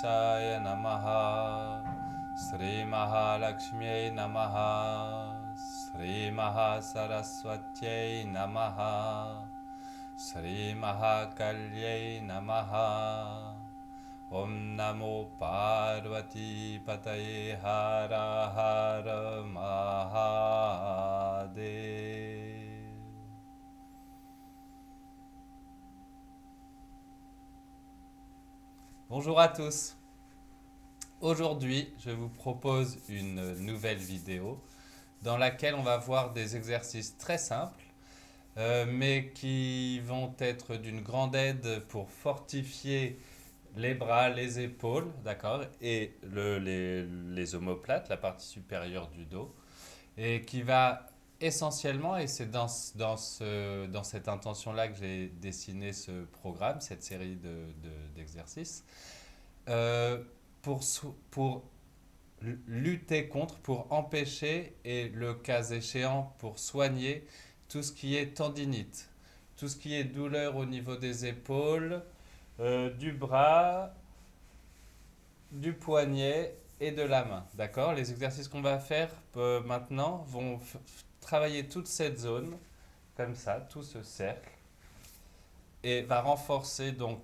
Ganeshaya Namaha, Sri Mahalakshmi Namaha, Sri Mahasaraswatyai Namaha, Sri Mahakalyai Namaha. Om Namo Parvati Pataye Hara Hara Mahadev. Bonjour à tous. Aujourd'hui, je vous propose une nouvelle vidéo dans laquelle on va voir des exercices très simples, mais qui vont être d'une grande aide pour fortifier les bras, les épaules, d'accord, et les omoplates, la partie supérieure du dos, et qui va essentiellement, et c'est dans cette intention-là que j'ai dessiné ce programme, cette série d'exercices, euh, pour lutter contre, pour empêcher et le cas échéant pour soigner tout ce qui est tendinite, tout ce qui est douleur au niveau des épaules, du bras, du poignet et de la main. D'accord? Les exercices qu'on va faire maintenant vont travailler toute cette zone, comme ça, tout ce cercle, et va renforcer donc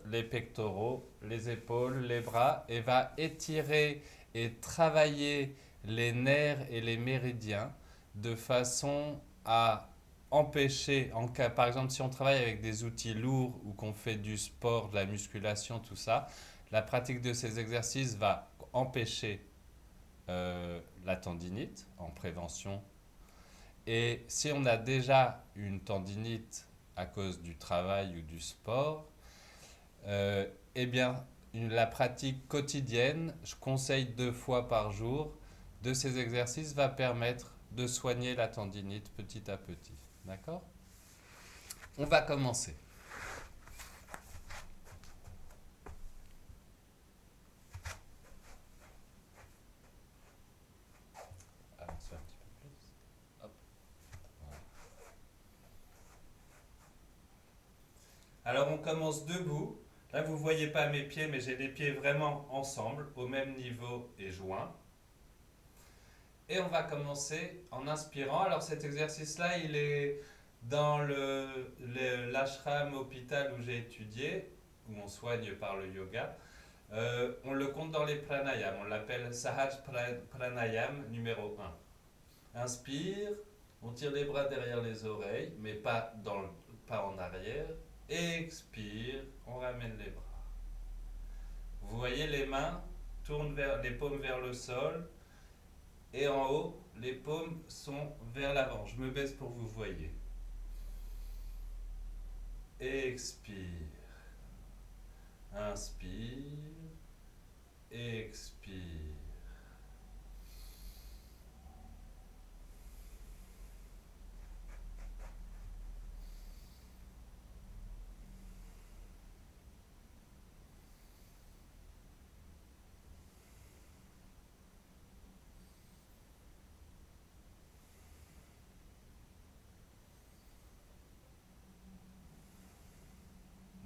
les pectoraux, les épaules, les bras, et va étirer et travailler les nerfs et les méridiens de façon à empêcher, en cas, par exemple, si on travaille avec des outils lourds ou qu'on fait du sport, de la musculation, tout ça, la pratique de ces exercices va empêcher la tendinite en prévention. Et si on a déjà une tendinite à cause du travail ou du sport, eh bien, la pratique quotidienne, je conseille 2 fois par jour, de ces exercices va permettre de soigner la tendinite petit à petit. D'accord? On va commencer. Avance un petit peu plus. Hop. Voilà. Alors on commence debout. Là vous ne voyez pas mes pieds, mais j'ai les pieds vraiment ensemble, au même niveau et joints. Et on va commencer en inspirant. Alors cet exercice-là, il est dans l'ashram hôpital où j'ai étudié, où on soigne par le yoga. On le compte dans les pranayams. On l'appelle Sahaj Pranayam numéro 1. Inspire, on tire les bras derrière les oreilles, mais pas en arrière. Expire, on ramène les bras. Vous voyez, les mains tournent les paumes vers le sol. Et en haut, les paumes sont vers l'avant. Je me baisse pour que vous voyez. Expire. Inspire. Expire.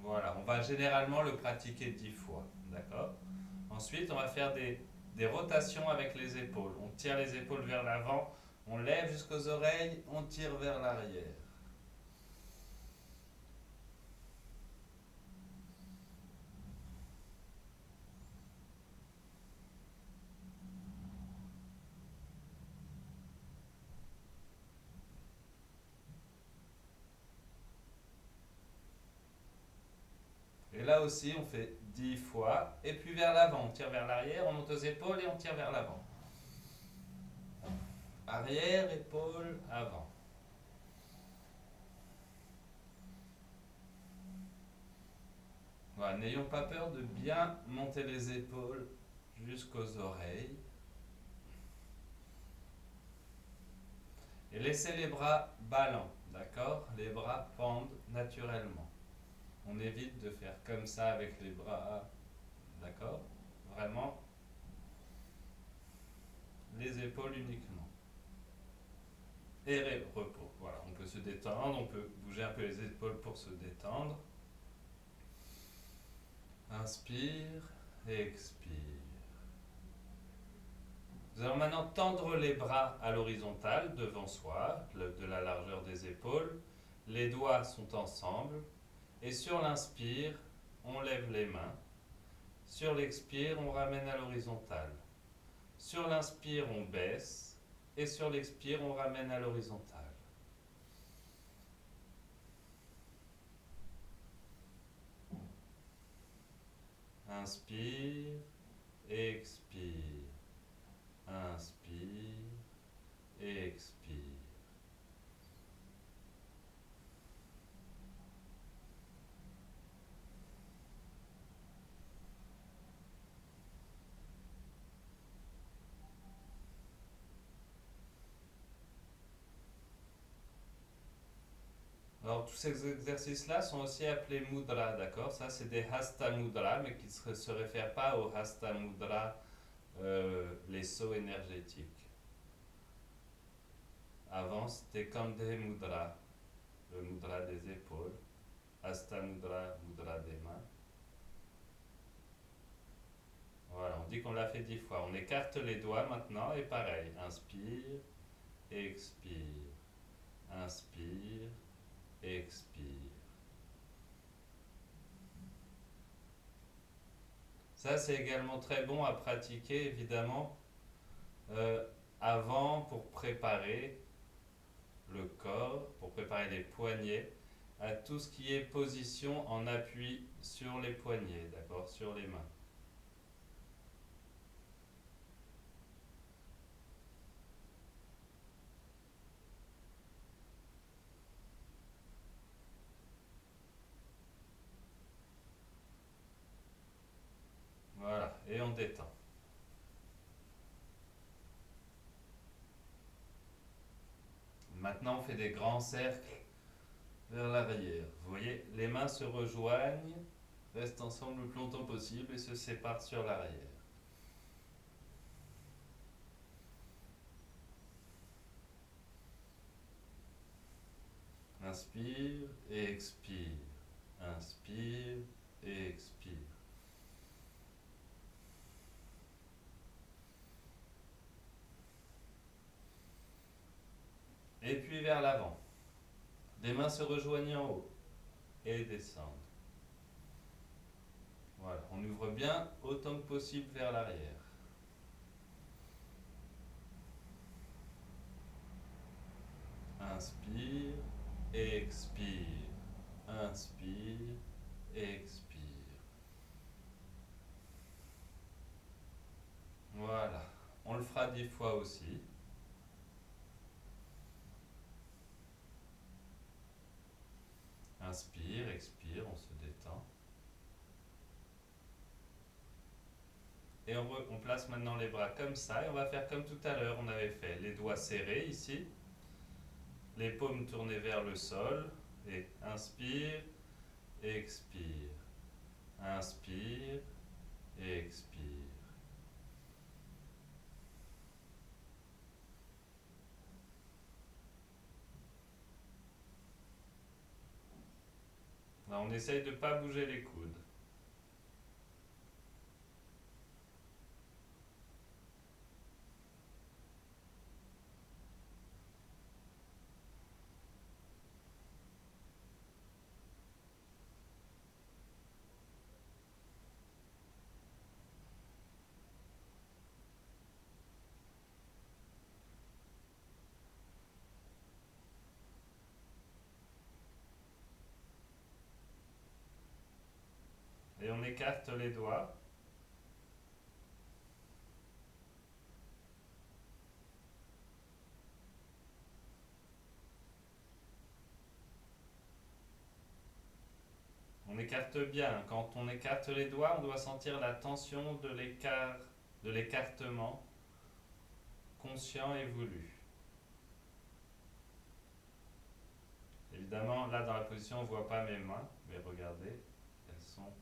Voilà, on va généralement le pratiquer 10 fois. D'accord? Ensuite, on va faire des rotations avec les épaules. On tire les épaules vers l'avant, on lève jusqu'aux oreilles, on tire vers l'arrière. Et là aussi, on fait 10 fois. Et puis vers l'avant, on tire vers l'arrière, on monte aux épaules et on tire vers l'avant. Arrière, épaule, avant. Voilà, n'ayons pas peur de bien monter les épaules jusqu'aux oreilles. Et laissez les bras ballants, d'accord? Les bras pendent naturellement. On évite de faire comme ça avec les bras, d'accord? Vraiment, les épaules uniquement. Et repos. Voilà, on peut se détendre, on peut bouger un peu les épaules pour se détendre. Inspire, expire. Nous allons maintenant tendre les bras à l'horizontale devant soi, de la largeur des épaules. Les doigts sont ensemble. Et sur l'inspire, on lève les mains. Sur l'expire, on ramène à l'horizontale. Sur l'inspire, on baisse. Et sur l'expire, on ramène à l'horizontale. Inspire, expire. Inspire, expire. Alors, tous ces exercices-là sont aussi appelés mudra, d'accord? Ça, c'est des hasta mudra, mais qui ne se réfèrent pas au hasta mudra, les sauts énergétiques. Avant, c'était Kandhe mudra, le mudra des épaules. Hasta mudra, mudra des mains. Voilà, on dit qu'on l'a fait 10 fois. On écarte les doigts maintenant et pareil. Inspire, expire. Inspire, expire. Ça, c'est également très bon à pratiquer, évidemment, avant pour préparer le corps, pour préparer les poignets, à tout ce qui est position en appui sur les poignets, d'accord, sur les mains. Voilà, et on détend. Maintenant, on fait des grands cercles vers l'arrière. Vous voyez, les mains se rejoignent, restent ensemble le plus longtemps possible et se séparent sur l'arrière. Inspire et expire. Inspire et expire. Et puis vers l'avant. Les mains se rejoignent en haut et descendent. Voilà, on ouvre bien autant que possible vers l'arrière. Inspire, expire. Inspire, expire. Voilà, on le fera 10 fois aussi. Inspire, expire, on se détend. Et on place maintenant les bras comme ça et on va faire comme tout à l'heure on avait fait. Les doigts serrés ici, les paumes tournées vers le sol et inspire, expire. Inspire, expire. Là, on essaye de ne pas bouger les coudes. Et on écarte les doigts. On écarte bien. Quand on écarte les doigts, on doit sentir la tension de l'écart, de l'écartement conscient et voulu. Évidemment, là dans la position, on ne voit pas mes mains, mais regardez, elles sont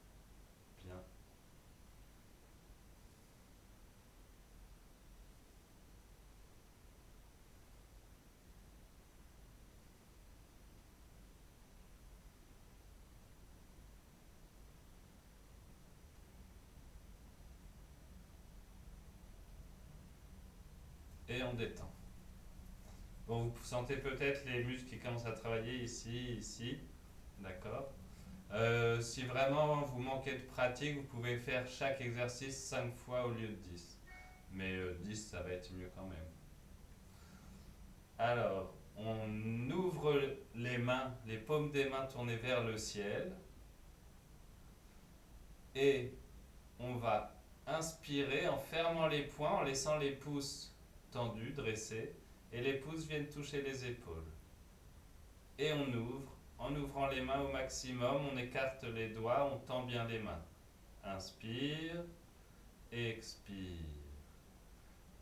bien. et on détend. Bon, vous sentez peut-être les muscles qui commencent à travailler ici, ici, d'accord. Si vraiment vous manquez de pratique, vous pouvez faire chaque exercice 5 fois au lieu de 10. Mais 10, ça va être mieux quand même. Alors, on ouvre les mains, les paumes des mains tournées vers le ciel. Et on va inspirer en fermant les poings, en laissant les pouces tendus, dressés. Et les pouces viennent toucher les épaules. Et on ouvre. En ouvrant les mains au maximum, on écarte les doigts, on tend bien les mains. Inspire, expire.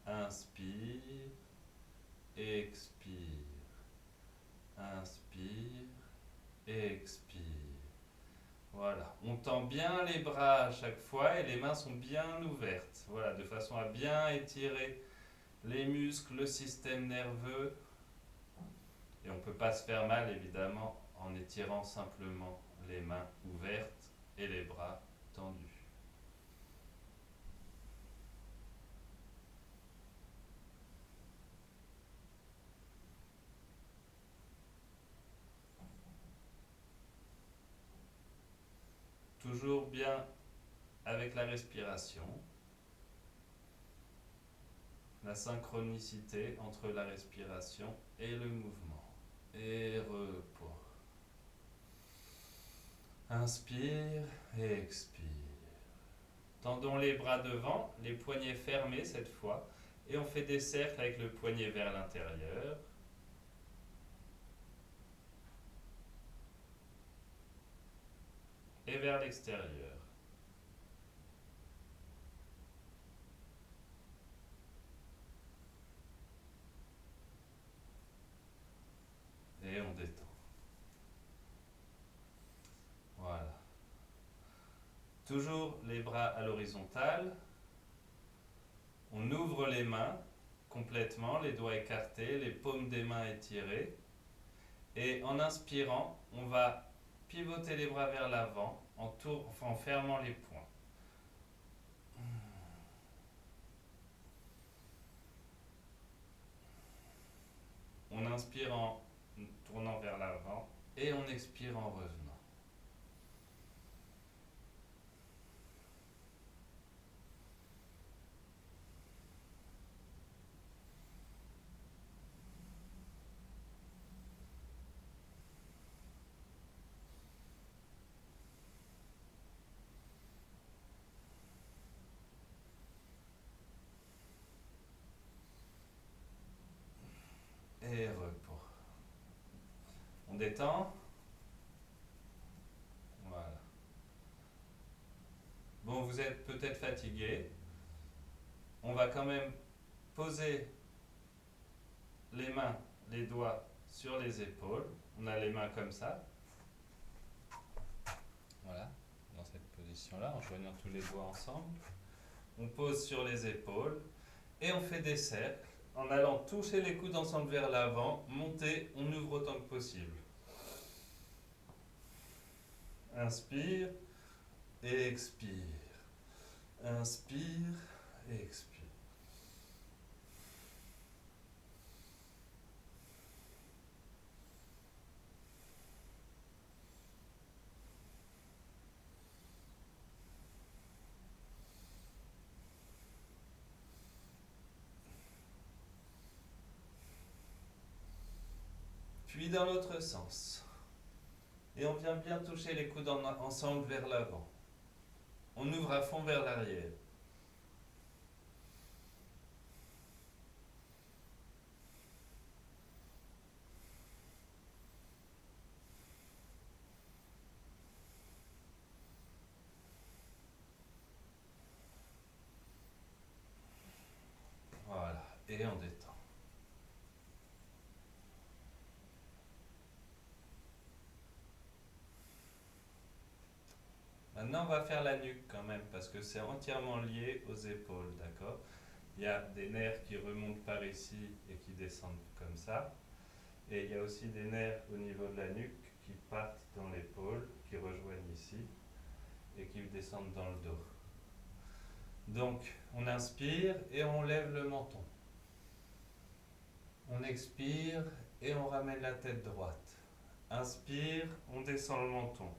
Inspire, expire. Inspire, expire. Voilà, on tend bien les bras à chaque fois et les mains sont bien ouvertes. Voilà, de façon à bien étirer les muscles, le système nerveux. Et on ne peut pas se faire mal évidemment en étirant simplement les mains ouvertes et les bras tendus. Toujours bien avec la respiration, la synchronicité entre la respiration et le mouvement. Et repos. Inspire et expire. Tendons les bras devant, les poignets fermés cette fois, et on fait des cercles avec le poignet vers l'intérieur. Et vers l'extérieur. Et on détend. Voilà. Toujours les bras à l'horizontale. On ouvre les mains complètement, les doigts écartés, les paumes des mains étirées. Et en inspirant, on va pivoter les bras vers l'avant en fermant les poings. On inspire en tournant vers l'avant et on expire en revenant. Et repos. On détend. Voilà. Bon, vous êtes peut-être fatigué. On va quand même poser les mains, les doigts sur les épaules. On a les mains comme ça. Voilà, dans cette position-là, en joignant tous les doigts ensemble. On pose sur les épaules et on fait des cercles en allant toucher les coudes ensemble vers l'avant, monter, on ouvre autant que possible. Inspire et expire. Inspire et expire. Puis dans l'autre sens. Et on vient bien toucher les coudes ensemble vers l'avant. On ouvre à fond vers l'arrière. Voilà, et on détend. Maintenant, on va faire la nuque quand même, parce que c'est entièrement lié aux épaules, d'accord? Il y a des nerfs qui remontent par ici et qui descendent comme ça. Et il y a aussi des nerfs au niveau de la nuque qui partent dans l'épaule, qui rejoignent ici et qui descendent dans le dos. Donc, on inspire et on lève le menton. on expire et on ramène la tête droite. Inspire, on descend le menton.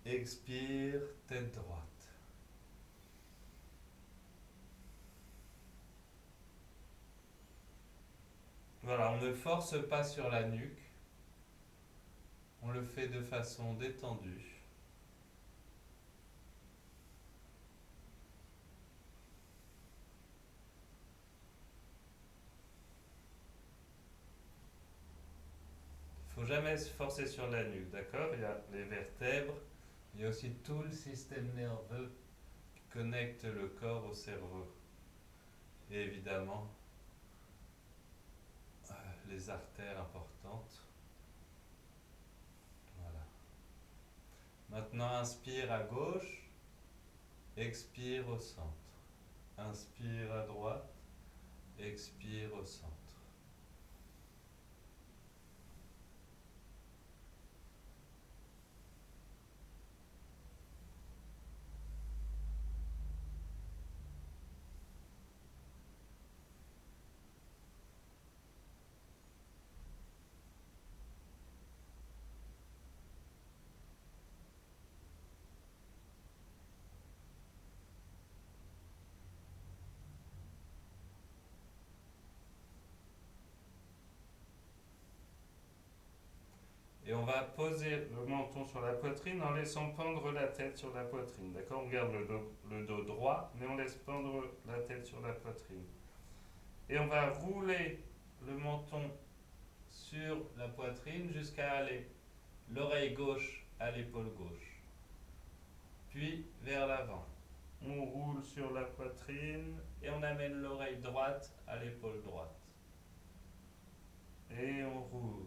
Expire, tête droite. Voilà, on ne force pas sur la nuque. On le fait de façon détendue. Il ne faut jamais se forcer sur la nuque, d'accord? Il y a les vertèbres, il y a aussi tout le système nerveux qui connecte le corps au cerveau. Et évidemment, les artères importantes. Voilà. Maintenant, inspire à gauche, expire au centre. Inspire à droite, expire au centre. Et on va poser le menton sur la poitrine en laissant pendre la tête sur la poitrine. D'accord? On garde le dos droit, mais on laisse pendre la tête sur la poitrine. Et on va rouler le menton sur la poitrine jusqu'à aller l'oreille gauche à l'épaule gauche. Puis vers l'avant. On roule sur la poitrine et on amène l'oreille droite à l'épaule droite. Et on roule.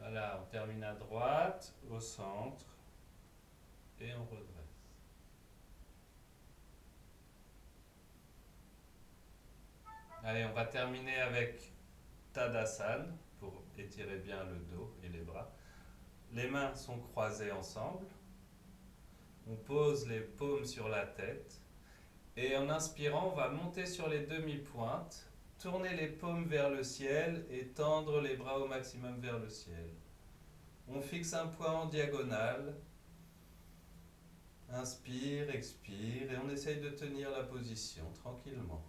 Voilà, on termine à droite, au centre, et on redresse. Allez, on va terminer avec Tadasana pour étirer bien le dos et les bras. Les mains sont croisées ensemble. On pose les paumes sur la tête. Et en inspirant, on va monter sur les demi-pointes, tourner les paumes vers le ciel et tendre les bras au maximum vers le ciel. On fixe un point en diagonale. Inspire, expire et on essaye de tenir la position tranquillement.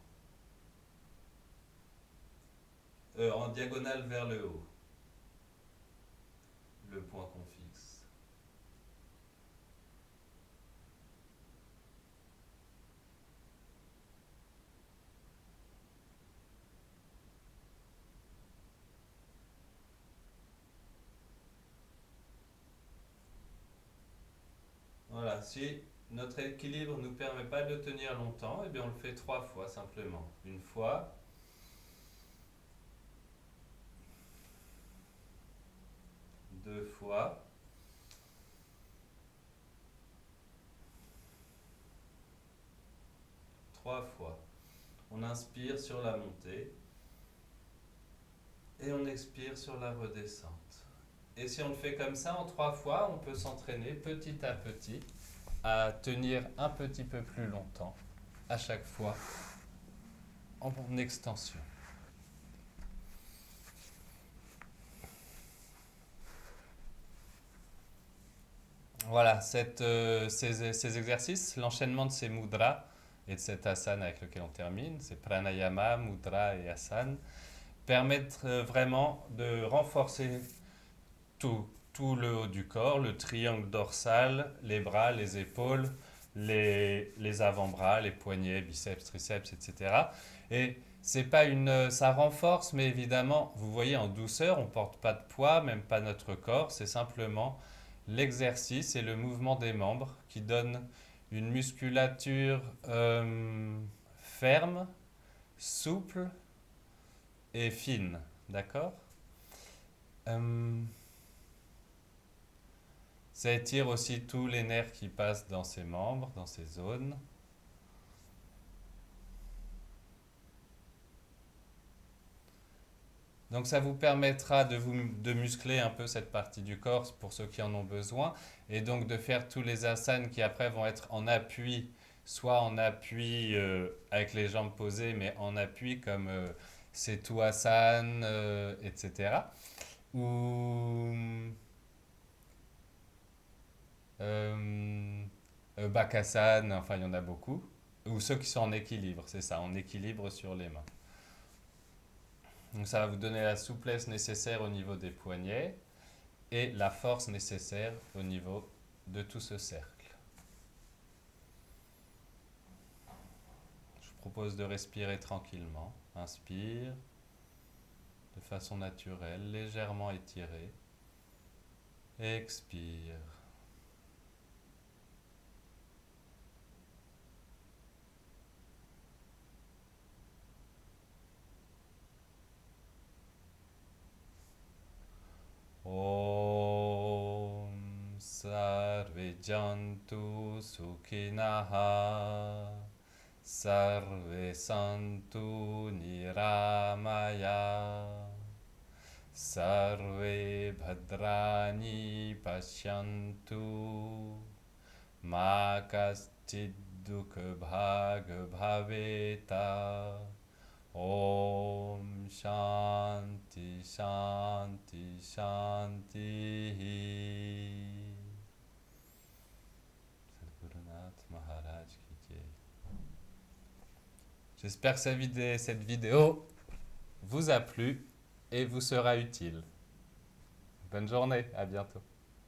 En diagonale vers le haut. Le point qu'on fixe. Voilà, si notre équilibre ne nous permet pas de tenir longtemps, eh bien on le fait 3 fois simplement. Une fois, 2 fois, 3 fois. On inspire sur la montée et on expire sur la redescente. Et si on le fait comme ça en 3 fois, on peut s'entraîner petit à petit à tenir un petit peu plus longtemps à chaque fois en extension. Voilà, ces exercices, l'enchaînement de ces mudras et de cet asana avec lequel on termine, ces pranayama, mudra et asana, permettent vraiment de renforcer tout le haut du corps, le triangle dorsal, les bras, les épaules, les avant-bras, les poignets, biceps, triceps, etc. Et C'est pas une, ça renforce, mais évidemment, vous voyez, en douceur, on porte pas de poids, même pas notre corps. C'est simplement l'exercice et le mouvement des membres qui donnent une musculature ferme, souple et fine. D'accord? Euh, Ça étire aussi tous les nerfs qui passent dans ces membres, dans ces zones. Donc ça vous permettra de muscler un peu cette partie du corps pour ceux qui en ont besoin et donc de faire tous les asanas qui après vont être en appui, soit en appui avec les jambes posées mais en appui comme Setu Asana, etc. Ou euh, Bakasana, enfin il y en a beaucoup. Ou ceux qui sont en équilibre, c'est ça, en équilibre sur les mains. Donc ça va vous donner la souplesse nécessaire au niveau des poignets et la force nécessaire au niveau de tout ce cercle. Je vous propose de respirer tranquillement. Inspire de façon naturelle, légèrement étirée. Expire. Om Sarve Jantu Sukhinaha Sarve Santu Niramaya Sarve Bhadrani Pashyantu Ma Kaschid Dukha Bhag Bhaveta Om Shanti Shanti Shanti. Sadhgurunath Maharaj ki jai. J'espère que cette vidéo vous a plu et vous sera utile. Bonne journée, à bientôt.